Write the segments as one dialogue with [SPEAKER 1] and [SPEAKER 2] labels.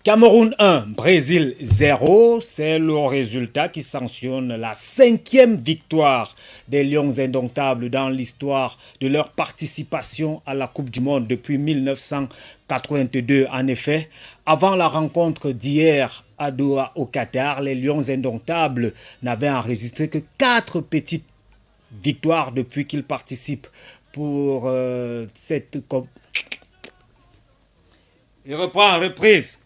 [SPEAKER 1] Cameroun 1, Brésil 0, c'est le résultat qui sanctionne la 5e victoire des Lions indomptables dans l'histoire de leur participation à la Coupe du Monde depuis 1982. En effet, avant la rencontre d'hier à Doha au Qatar, les Lions indomptables n'avaient enregistré que 4 petites victoires depuis qu'ils participent pour cette... Il reprend en reprise.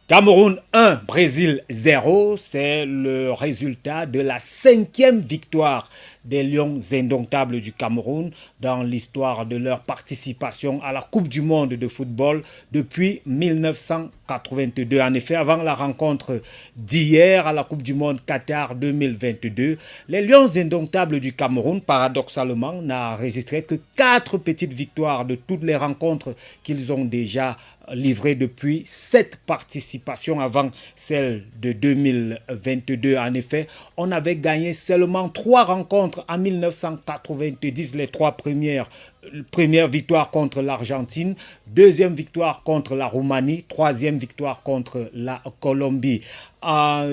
[SPEAKER 1] Cameroun 1, Brésil 0, c'est le résultat de la 5e victoire des Lions indomptables du Cameroun dans l'histoire de leur participation à la Coupe du Monde de football depuis 1982. En effet, avant la rencontre d'hier à la Coupe du Monde Qatar 2022, les Lions indomptables du Cameroun, paradoxalement, n'ont enregistré que 4 petites victoires de toutes les rencontres qu'ils ont déjà livrées depuis 7 participations avant celle de 2022. En effet, on avait gagné seulement 3 rencontres en 1990, les 3 premières victoire contre l'Argentine, 2e victoire contre la Roumanie, 3e victoire contre la Colombie.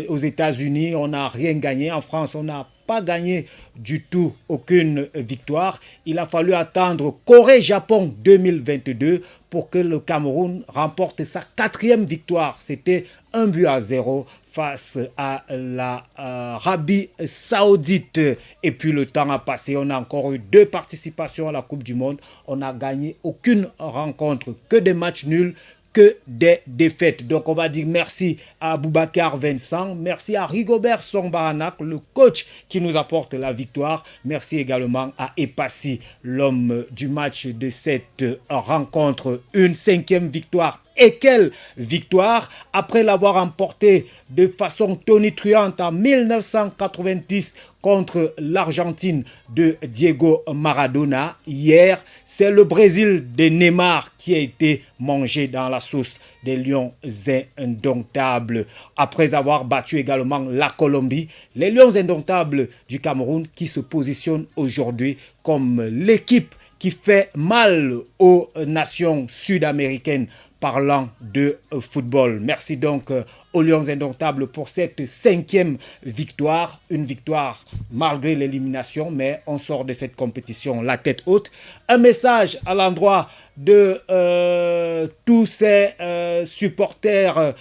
[SPEAKER 1] Aux États-Unis, on n'a rien gagné. En France, on n'a pas gagné du tout aucune victoire. Il a fallu attendre Corée-Japon 2022 pour que le Cameroun remporte sa 4e victoire. C'était 1-0 face à l'Arabie Saoudite. Et puis le temps a passé. On a encore eu 2 participations à la Coupe du Monde. On n'a gagné aucune rencontre, que des matchs nuls, que des défaites. Donc on va dire merci à Boubacar Vincent, merci à Rigobert Song-Baranak, le coach qui nous apporte la victoire. Merci également à Epassi, l'homme du match de cette rencontre. Une 5e victoire. Et quelle victoire! Après l'avoir emporté de façon tonitruante en 1990 contre l'Argentine de Diego Maradona, hier, c'est le Brésil de Neymar qui a été mangé dans la sauce des Lions indomptables. Après avoir battu également la Colombie, les Lions indomptables du Cameroun qui se positionnent aujourd'hui comme l'équipe qui fait mal aux nations sud-américaines parlant de football. Merci donc aux Lions indomptables pour cette 5e victoire. Une victoire malgré l'élimination, mais on sort de cette compétition la tête haute. Un message à l'endroit de tous ces supporters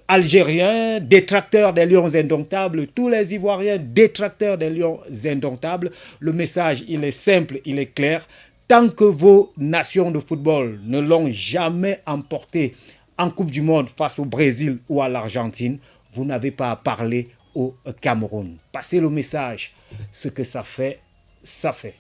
[SPEAKER 1] algériens, détracteurs des Lions indomptables, tous les Ivoiriens détracteurs des Lions indomptables. Le message, il est simple, il est clair. Tant que vos nations de football ne l'ont jamais emporté en Coupe du Monde face au Brésil ou à l'Argentine, vous n'avez pas à parler au Cameroun. Passez le message. Ce que ça fait, ça fait.